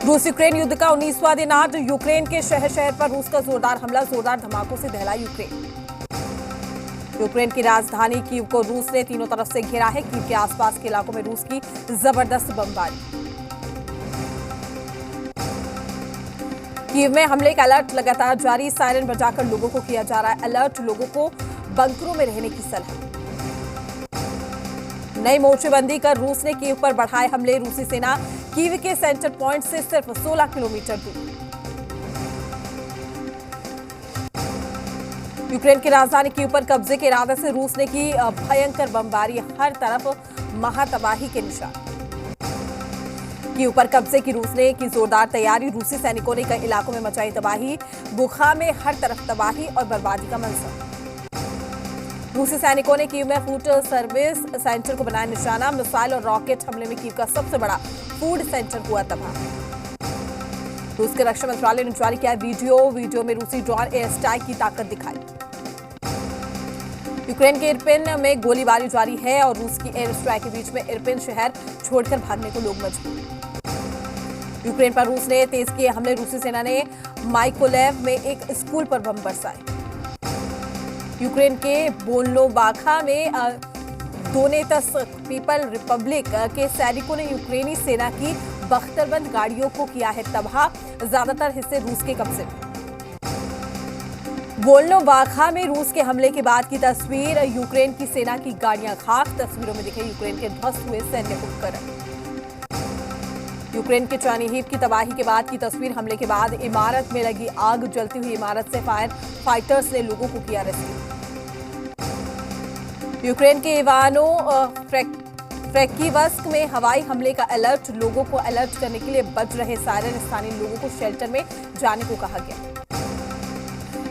रूस यूक्रेन युद्ध का 19वां दिन आज यूक्रेन के शहर शहर पर रूस का जोरदार हमला, जोरदार धमाकों से दहला यूक्रेन। यूक्रेन की राजधानी कीव को रूस ने तीनों तरफ से घेरा है। कीव के आसपास के इलाकों में रूस की जबरदस्त बमबारी। कीव में हमले का अलर्ट लगातार जारी, सायरन बजाकर लोगों को किया जा रहा है अलर्ट, लोगों को बंकरों में रहने की सलाह। नई मोर्चेबंदी कर रूस ने कीव पर बढ़ाए हमले, रूसी सेना कीव के सेंटर पॉइंट से सिर्फ 16 किलोमीटर दूर। यूक्रेन की राजधानी कीव पर कब्जे के इरादे से रूस ने की भयंकर बमबारी, हर तरफ महातबाही के निशान। कीव पर कब्जे की रूस ने की जोरदार तैयारी, रूसी सैनिकों ने कई इलाकों में मचाई तबाही, बुखा में हर तरफ तबाही और बर्बादी का मंजर। रूसी सैनिकों ने कीव में फूड सर्विस सेंटर को बनाया निशाना, मिसाइल और रॉकेट हमले में कीव का सबसे बड़ा फूड सेंटर हुआ तबाह। रूस के रक्षा मंत्रालय ने जारी किया वीडियो में रूसी ड्रोन एयर स्ट्राइक की ताकत दिखाई। यूक्रेन के इरपिन में गोलीबारी जारी है और रूस की एयर स्ट्राइक के बीच में इरपिन शहर छोड़कर भागने को लोग मजबूर। यूक्रेन पर रूस ने तेज किए हमले, रूसी सेना ने माइकोलेव में एक स्कूल पर बम बरसाए। यूक्रेन के बोल्नोवाखा में दोनेत्स्क पीपल रिपब्लिक के सैनिकों ने यूक्रेनी सेना की बख्तरबंद गाड़ियों को किया है तबाह, ज्यादातर हिस्से रूस के कब्जे में। बोल्नोवाखा में रूस के हमले के बाद की तस्वीर, यूक्रेन की सेना की गाड़ियां खाक, तस्वीरों में दिखे यूक्रेन के ध्वस्त हुए सैन्य उपकरण। यूक्रेन के चार्निहिव की तबाही के बाद की तस्वीर, हमले के बाद इमारत में लगी आग, जलती हुई इमारत से फाइटर्स ने लोगों को किया रेस्क्यू। यूक्रेन के इवानो फ्रैंकिवस्क में हवाई हमले का अलर्ट, लोगों को अलर्ट करने के लिए बज रहे सायरन, स्थानीय लोगों को शेल्टर में जाने को कहा गया।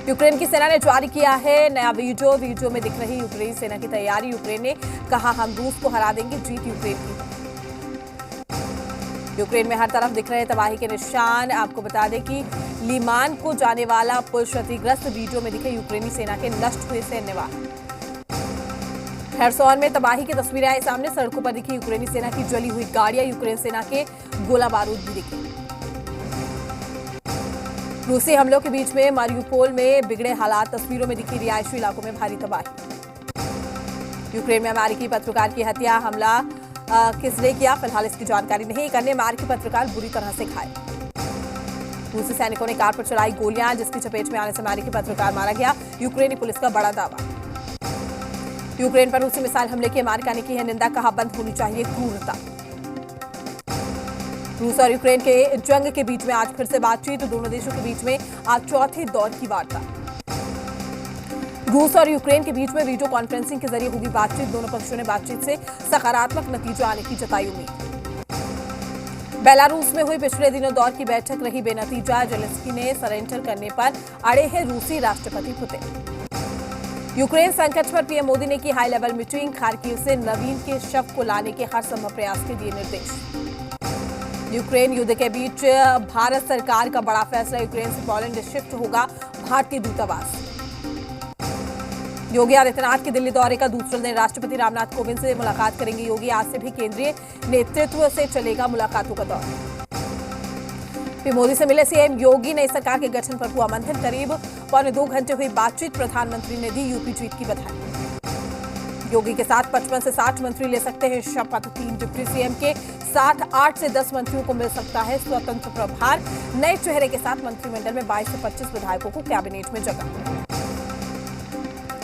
यूक्रेन की सेना ने जारी किया है नया वीडियो में दिख रही यूक्रेनी सेना की तैयारी। यूक्रेन ने कहा हम रूस को हरा देंगे, जीत यूक्रेन की। यूक्रेन में हर तरफ दिख रहे तबाही के निशान। आपको बता दें कि लीमान को जाने वाला पुल क्षतिग्रस्त, वीडियो में दिखे यूक्रेनी सेना के नष्ट हुए सैन्य वाहन। हेरसोन में तबाही की तस्वीरें आई सामने, सड़कों पर दिखी यूक्रेनी सेना की जली हुई गाड़ियां, यूक्रेन सेना के गोला बारूद भी दिखे। रूसी हमलों के बीच में मारियुपोल में बिगड़े हालात, तस्वीरों में दिखी रिहायशी इलाकों में भारी तबाही। यूक्रेन में अमेरिकी पत्रकार की हत्या, हमला किसने किया फिलहाल इसकी जानकारी नहीं। एक अन्य अमेरिकी पत्रकार बुरी तरह से घायल। रूसी सैनिकों ने कार पर चलाई गोलियां, जिसकी चपेट में आने से अमेरिकी पत्रकार मारा गया, यूक्रेनी पुलिस का बड़ा दावा। यूक्रेन पर रूसी मिसाइल हमले की अमेरिका ने की है निंदा, कहा बंद होनी चाहिए क्रूरता। रूस और यूक्रेन के जंग के बीच में आज फिर से बातचीत, दोनों देशों के बीच में आज चौथे दौर की वार्ता। रूस और यूक्रेन के बीच में वीडियो कॉन्फ्रेंसिंग के जरिए होगी बातचीत, दोनों पक्षों ने बातचीत से सकारात्मक नतीजा आने की जताई उम्मीद। बेलारूस में हुई पिछले दिनों दौर की बैठक रही बेनतीजा, जेलेंस्की ने सरेंडर करने पर अड़े हैं रूसी राष्ट्रपति पुतिन। यूक्रेन संकट पर पीएम मोदी ने की हाई लेवल मीटिंग, खार्किव से नवीन के शव को लाने के हर संभव प्रयास के दिए निर्देश। यूक्रेन युद्ध के बीच भारत सरकार का बड़ा फैसला, यूक्रेन से पोलैंड शिफ्ट होगा भारतीय दूतावास। योगी आदित्यनाथ के दिल्ली दौरे का दूसरा दिन, राष्ट्रपति रामनाथ कोविंद से मुलाकात करेंगे योगी, आज से भी केंद्रीय नेतृत्व से चलेगा मुलाकातों का दौर। फिर मोदी से मिले सीएम योगी, नई सरकार के गठन पर हुआ मंथन, करीब 2.25 घंटे हुई बातचीत, प्रधानमंत्री ने दी यूपी जीत की बधाई। योगी के साथ 55 से 60 मंत्री ले सकते हैं शपथ, 3 डिप्टी सीएम के साथ 8 से 10 मंत्रियों को मिल सकता है स्वतंत्र प्रभार, नए चेहरे के साथ मंत्रिमंडल में 22 से 25 विधायकों को कैबिनेट में जगह।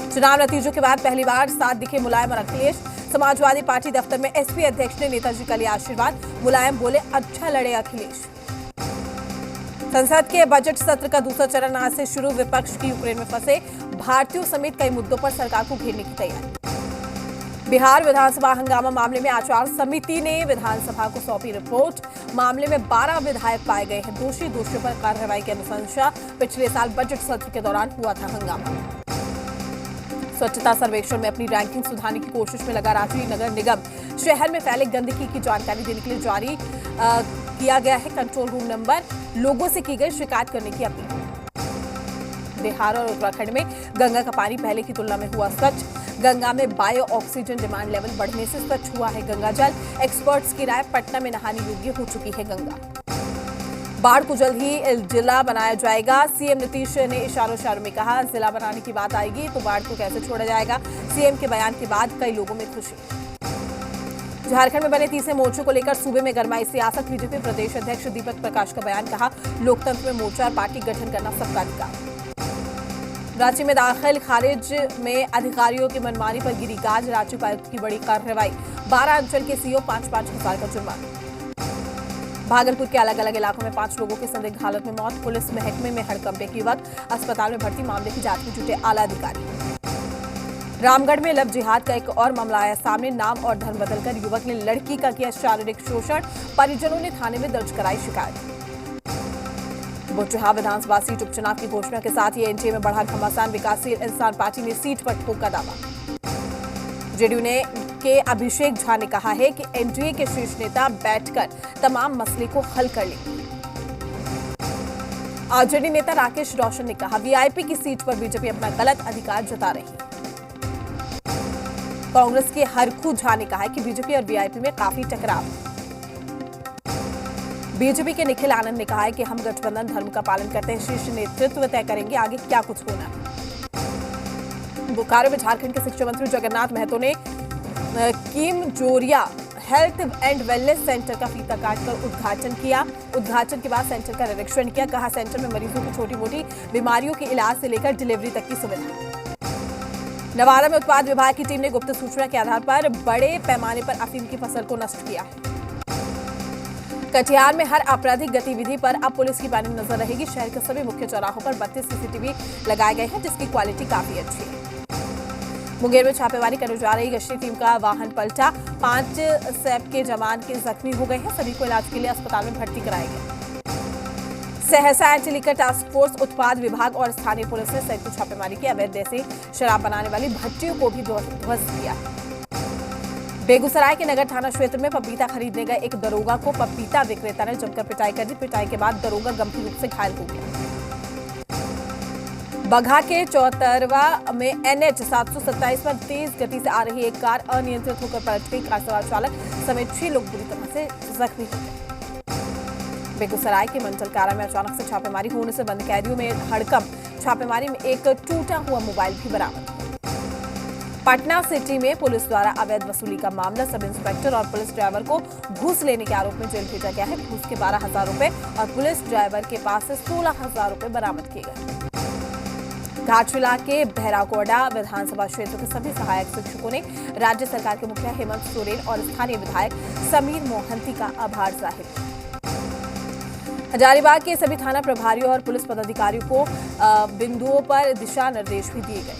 चुनाव नतीजों के बाद पहली बार साथ दिखे मुलायम और अखिलेश, समाजवादी पार्टी दफ्तर में एसपी अध्यक्ष ने नेताजी का लिया आशीर्वाद, मुलायम बोले अच्छा लड़े अखिलेश। संसद के बजट सत्र का दूसरा चरण आज से शुरू, विपक्ष की यूक्रेन में फंसे भारतीयों समेत कई मुद्दों पर सरकार को घेरने की तैयारी। बिहार विधानसभा हंगामा मामले में आचार समिति ने विधानसभा को सौंपी रिपोर्ट, मामले में 12 विधायक पाए गए हैं दोषी, दोषियों पर कार्रवाई की अनुशंसा। पिछले साल बजट सत्र के दौरान हुआ था हंगामा। स्वच्छता सर्वेक्षण में अपनी रैंकिंग सुधारने की कोशिश में लगा रांची नगर निगम, शहर में फैले गंदगी की जानकारी देने के लिए जारी किया गया है कंट्रोल रूम नंबर, लोगों से की गई शिकायत करने की अपील। बिहार और उत्तराखंड में गंगा का पानी पहले की तुलना में हुआ स्वच्छ, गंगा में बायो ऑक्सीजन डिमांड लेवल बढ़ने से स्वच्छ हुआ है गंगा जल, एक्सपर्ट्स की राय, पटना में नहाने योग्य हो चुकी है गंगा। बाढ़ को जल्द ही जिला बनाया जाएगा। सीएम नीतीश ने इशारों में कहा, जिला बनाने की बात आएगी तो बाढ़ को कैसे छोड़ा जाएगा। सीएम के बयान के बाद कई लोगों में खुशी। झारखंड में बने तीसरे मोर्चे को लेकर सूबे में गरमाई सियासत। बीजेपी प्रदेश अध्यक्ष दीपक प्रकाश का बयान, कहा लोकतंत्र में मोर्चा और पार्टी गठन करना सबका अधिकार। रांची में दाखिल खारिज में अधिकारियों की मनमानी पर गिरी गाज। रांची उपायुक्त की बड़ी कार्रवाई, 12 अंचल के सीओ 5-5 हजार का जुर्माना। भागलपुर के अलग अलग इलाकों में 5 लोगों की संदिग्ध हालत में मौत। पुलिस महकमे में हड़कंप, एक युवक अस्पताल में भर्ती, मामले की जांच में जुटे आला अधिकारी। रामगढ़ में लव जिहाद का एक और मामला आया सामने। नाम और धर्म बदलकर युवक ने लड़की का किया शारीरिक शोषण, परिजनों ने थाने में दर्ज कराई शिकायत। बुचहा विधानसभा सीट उपचुनाव की घोषणा के साथ ही एनडीए में बढ़ा घमासान। विकासशील इंसान पार्टी ने सीट पर ठोका दावा। जेडीयू ने के अभिषेक झा ने कहा है कि एनडीए के शीर्ष नेता बैठकर तमाम मसले को हल कर लेंगे। आरजेडी नेता राकेश रोशन ने कहा, वीआईपी की सीट पर बीजेपी अपना गलत अधिकार जता रही है। कांग्रेस के हरखू झा ने कहा कि बीजेपी और वीआईपी में काफी टकराव है। बीजेपी के निखिल आनंद ने कहा है कि हम गठबंधन धर्म का पालन करते हैं, शीर्ष नेतृत्व तय करेंगे आगे क्या कुछ होना है। बोकारो में झारखंड के शिक्षा मंत्री जगन्नाथ महतो ने किम जोरिया हेल्थ एंड वेलनेस सेंटर का फीता काटकर उद्घाटन किया। उद्घाटन के बाद सेंटर का निरीक्षण किया। कहा सेंटर में मरीजों की छोटी मोटी बीमारियों के इलाज से लेकर डिलीवरी तक की सुविधा। नवादा में उत्पाद विभाग की टीम ने गुप्त सूचना के आधार पर बड़े पैमाने पर अफीम की फसल को नष्ट किया है। कटिहार में हर आपराधिक गतिविधि पर अब पुलिस की पैनी नजर रहेगी। शहर के सभी मुख्य चौराहों पर 32 सीसीटीवी लगाए गए हैं, जिसकी क्वालिटी काफी अच्छी है। मुंगेर में छापेमारी करने जा रही गश्ती टीम का वाहन पलटा। 5 सैप के जवान के जख्मी हो गए हैं, सभी को इलाज के लिए अस्पताल में भर्ती कराया गया। सहसा एंटी लिकर टास्क फोर्स, उत्पाद विभाग और स्थानीय पुलिस ने संयुक्त छापेमारी की। अवैध देसी शराब बनाने वाली भट्टियों को भी ध्वस्त किया। बेगूसराय के नगर थाना क्षेत्र में पपीता खरीदने गए एक दरोगा को पपीता विक्रेता ने जमकर पिटाई कर दी। पिटाई के बाद दरोगा गंभीर रूप से घायल हो गया। बगहा के चौतरवा में NH 727 पर तेज गति से आ रही एक कार अनियंत्रित होकर पलट गई। कार सवार चालक समेत 6 लोग बुरी तरह से जख्मी हो गए। बेगूसराय के मंडल कारा में अचानक से छापेमारी होने से बंद कैदियों में हड़कंप। छापेमारी में एक टूटा हुआ मोबाइल भी बरामद। पटना सिटी में पुलिस द्वारा अवैध वसूली का मामला। सब इंस्पेक्टर और पुलिस ड्राइवर को घूस लेने के आरोप में जेल भेजा गया है। घूस के 12,000 रुपए और पुलिस ड्राइवर के पास से 16,000 रुपए बरामद किए गए। घाटशिला के बहराकोड़ा विधानसभा क्षेत्र के सभी सहायक शिक्षकों ने राज्य सरकार के मुखिया हेमंत सोरेन और स्थानीय विधायक समीर मोहंती का आभार जाहिर किया। हजारीबाग के सभी थाना प्रभारियों और पुलिस पदाधिकारियों को बिंदुओं पर दिशा निर्देश भी दिए गए।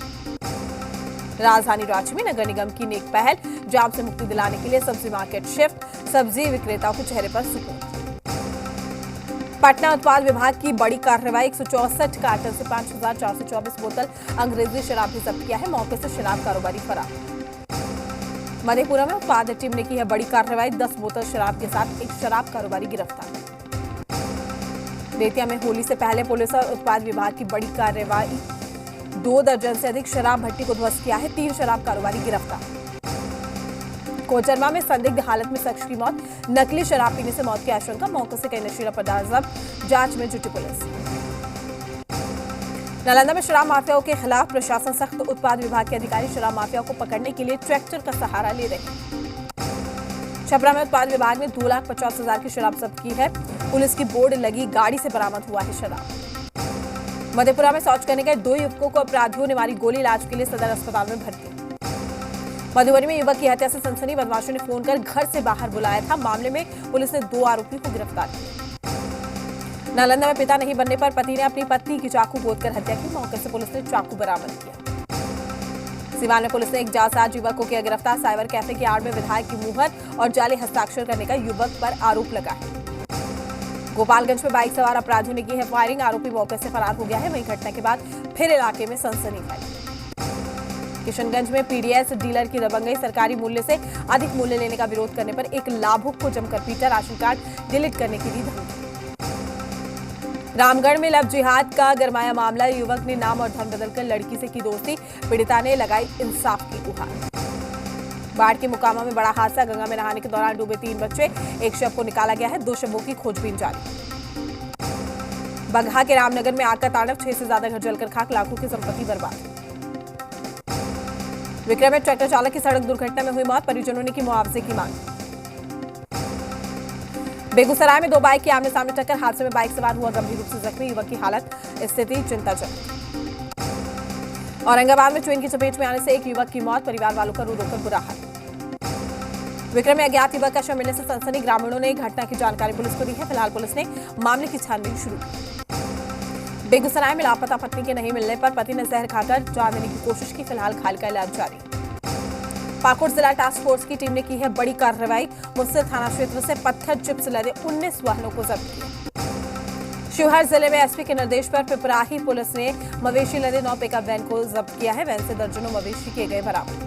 राजधानी रांची में नगर निगम की नेक पहल, जाम से मुक्ति दिलाने के लिए सब्जी मार्केट शिफ्ट। सब्जी विक्रेताओं को चेहरे पर सुकून। पटना उत्पाद विभाग की बड़ी कार्रवाई, 164 कार्टन से 5,424 बोतल अंग्रेजी शराब भी जब्त किया है। मौके से शराब कारोबारी फरार। मधेपुरा में उत्पाद टीम ने की है बड़ी कार्रवाई, 10 बोतल शराब के साथ एक शराब कारोबारी गिरफ्तार। बेतिया में होली से पहले पुलिस और उत्पाद विभाग की बड़ी कार्रवाई, 2 दर्जन से अधिक शराब भट्टी को ध्वस्त किया है। 3 शराब कारोबारी गिरफ्तार। कोचरबा में संदिग्ध हालत में शख्स की मौत, नकली शराब पीने से मौत की आशंका। मौके से कई नशीला पदार्थ जब्त, जांच में जुटी पुलिस। नालंदा में शराब माफियाओं के खिलाफ प्रशासन सख्त। उत्पाद विभाग के अधिकारी शराब माफिया को पकड़ने के लिए ट्रैक्टर का सहारा ले रहे हैं। छपरा में उत्पाद विभाग ने 2,50,000 की शराब जब्त की है। पुलिस की बोर्ड लगी गाड़ी से बरामद हुआ है शराब। मधेपुरा में शौच करने गए 2 युवकों को अपराधियों ने मारी गोली, इलाज के लिए सदर अस्पताल में भर्ती। मधुबनी में युवक की हत्या से सनसनी, बदमाशों ने फोन कर घर से बाहर बुलाया था। मामले में पुलिस ने 2 आरोपियों को गिरफ्तार किया। नालंदा में पिता नहीं बनने पर पति ने अपनी पत्नी की चाकू गोदकर हत्या की। मौके से पुलिस ने चाकू बरामद किया। सिवान में पुलिस ने एक जालसाज युवक को किया गिरफ्तार। साइबर कैफे की आड़ में विधायक की मुहर और जाली हस्ताक्षर करने का युवक पर आरोप लगा है। गोपालगंज में बाइक सवार अपराधियों ने की है फायरिंग, आरोपी मौके से फरार हो गया है। वहीं घटना के बाद फिर इलाके में सनसनी फैली। किशनगंज में पीडीएस डीलर की दबंगई, सरकारी मूल्य से अधिक मूल्य लेने का विरोध करने पर एक लाभुक को जमकर पीटा, राशन कार्ड डिलीट करने की दी धमकी। रामगढ़ में लव जिहाद का गरमाया मामला, युवक ने नाम और धर्म बदलकर लड़की से की दोस्ती, पीड़िता ने लगाई इंसाफ की गुहार। बाढ़ के मुकामा में बड़ा हादसा, गंगा में नहाने के दौरान डूबे 3 बच्चे, एक शव को निकाला गया है, 2 शवों की खोजबीन जारी। बगहा के रामनगर में आग का तांडव, 6 से ज्यादा घर जलकर खाक, लाखों की संपत्ति बर्बाद। विक्रम में ट्रैक्टर चालक की सड़क दुर्घटना में हुई मौत, परिजनों ने की मुआवजे की मांग। बेगूसराय में 2 बाइक की आमने सामने टक्कर, हादसे में बाइक सवार हुआ गंभीर रूप से जख्मी, युवक की हालत स्थिति चिंताजनक। औरंगाबाद में ट्रेन की चपेट में आने से एक युवक की मौत, परिवार वालों का रो रोकर बुरा हाल। विक्रम में अज्ञात युवक का शव मिलने से सनसनी, ग्रामीणों ने घटना की जानकारी पुलिस को दी है। फिलहाल पुलिस ने मामले की छानबीन शुरू की। बेगूसराय में लापता पत्नी के नहीं मिलने पर पति ने जहर खाकर जान देने की कोशिश की, फिलहाल घायल का इलाज जारी। पाकुड़ जिला टास्क फोर्स की टीम ने की है बड़ी कार्रवाई, मुफस्सिल थाना क्षेत्र से पत्थर चिप्स लदे 19 वाहनों को जब्त किया। शिवहर जिले में एसपी के निर्देश पर पिपराही पुलिस ने मवेशी लदे 9 पिकअप वैन को जब्त किया है, वैन से दर्जनों मवेशी किए गए बरामद।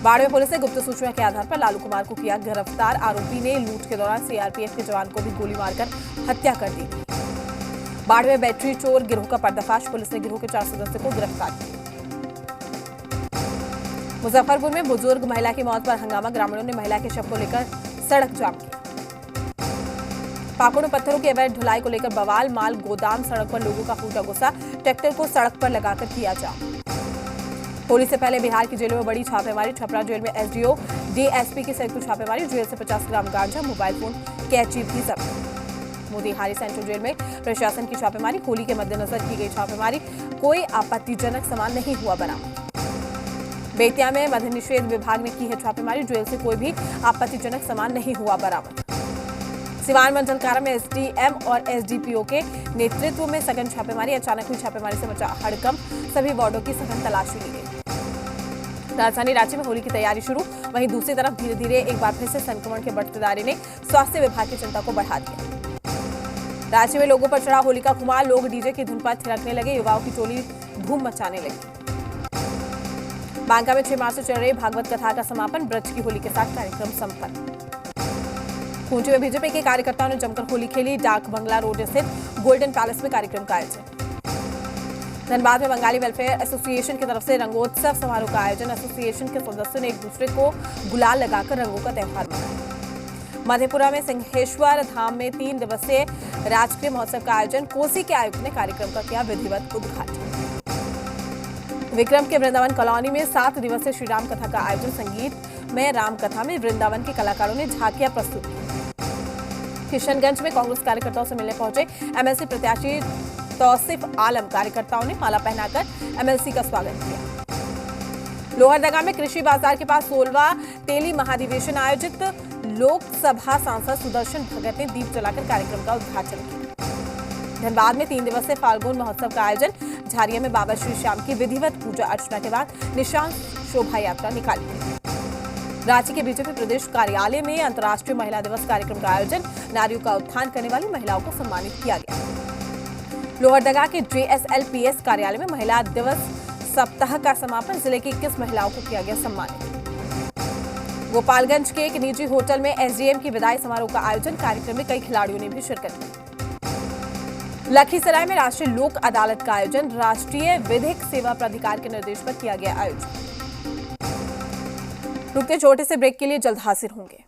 बाड़मेर पुलिस ने गुप्त सूचना के आधार पर लालू कुमार को किया गिरफ्तार, आरोपी ने लूट के दौरान सीआरपीएफ के जवान को भी गोली मारकर हत्या कर दी थी। बाड़मेर बैटरी चोर गिरोह का पर्दाफाश, पुलिस ने गिरोह के 4 सदस्यों को गिरफ्तार किया। मुजफ्फरपुर में बुजुर्ग महिला की मौत पर हंगामा, ग्रामीणों ने महिला के शव को लेकर सड़क जाम किया। पाकुड़ में पत्थरों की अवैध ढुलाई को लेकर बवाल, माल गोदाम सड़क पर लोगों का फूटा गुस्सा, ट्रैक्टर को सड़क पर लगाकर किया जाम। होली से पहले बिहार की जेलों में बड़ी छापेमारी, छपरा जेल में एसडीओ डीएसपी की संयुक्त छापेमारी, जेल से 50 ग्राम गांजा, मोबाइल फोन, कैची भी जब्त। मोतीहारी सेंट्रल जेल में प्रशासन की छापेमारी, होली के मद्देनजर की गई छापेमारी, कोई आपत्तिजनक सामान नहीं हुआ बरामद। बेतिया में मद्य निषेध विभाग ने की है छापेमारी, जेल से कोई भी आपत्तिजनक सामान नहीं हुआ बरामद। सिवान मंडल कारा में एसडीएम और एसडीपीओ के नेतृत्व में सघन छापेमारी, अचानक हुई छापेमारी से मचा हड़कंप, सभी वार्डों की सघन तलाशी ली गई। राजधानी रांची में होली की तैयारी शुरू, वहीं दूसरी तरफ धीरे धीरे एक बार फिर से संक्रमण के बढ़ते दायरे ने स्वास्थ्य विभाग की चिंता को बढ़ा दिया। रांची में लोगों पर चढ़ा होली का खुमार, लोग डीजे की धुन पर थिरकने लगे, युवाओं की टोली धूम मचाने लगी। बांका में 6 मार्च से चल रही भागवत कथा का समापन, ब्रज की होली के साथ कार्यक्रम संपन्न। खूंटी में बीजेपी के कार्यकर्ताओं ने जमकर होली खेली, डाक बंगला रोड स्थित गोल्डन पैलेस में कार्यक्रम का आयोजन। धनबाद में बंगाली वेलफेयर एसोसिएशन की तरफ से रंगोत्सव समारोह का आयोजन, एसोसिएशन के सदस्यों ने एक दूसरे को गुलाल लगाकर रंगों का त्यौहार मनाया। मधेपुरा में सिंहेश्वर धाम में 3 दिवसीय राजकीय महोत्सव का आयोजन, कोसी के आयुक्त ने कार्यक्रम का किया विधिवत उद्घाटन। विक्रम के वृंदावन कॉलोनी में 7 दिवसीय श्री राम कथा का आयोजन, संगीत में राम कथा में वृंदावन के कलाकारों ने झांकियां प्रस्तुत की। किशनगंज में कांग्रेस कार्यकर्ताओं से मिलने पहुंचे एमएलसी प्रत्याशी तौसीफ आलम, कार्यकर्ताओं ने माला पहनाकर एमएलसी का स्वागत किया। लोहरदगा में कृषि बाजार के पास 16वां तेली महाधिवेशन आयोजित, लोकसभा सांसद सुदर्शन भगत ने दीप जलाकर कार्यक्रम का उद्घाटन किया। धनबाद में 3 दिवसीय फाल्गुन महोत्सव का आयोजन, झारिया में बाबा श्री श्याम की विधिवत पूजा अर्चना के बाद निशान शोभा यात्रा निकाली गई। रांची के बीजेपी प्रदेश कार्यालय में अंतर्राष्ट्रीय महिला दिवस कार्यक्रम का आयोजन, नारियों का उत्थान करने वाली महिलाओं को सम्मानित किया गया। लोहरदगा के जेएसएलपीएस कार्यालय में महिला दिवस सप्ताह का समापन, जिले की 21 महिलाओं को किया गया सम्मानित। गोपालगंज के एक निजी होटल में एसडीएम की विदाई समारोह का आयोजन, कार्यक्रम में कई खिलाड़ियों ने भी शिरकत की। लखीसराय में राष्ट्रीय लोक अदालत का आयोजन, राष्ट्रीय विधिक सेवा प्राधिकार के निर्देश पर किया गया आयोजन। रुकते छोटे से ब्रेक के लिए जल्द हाजिर होंगे।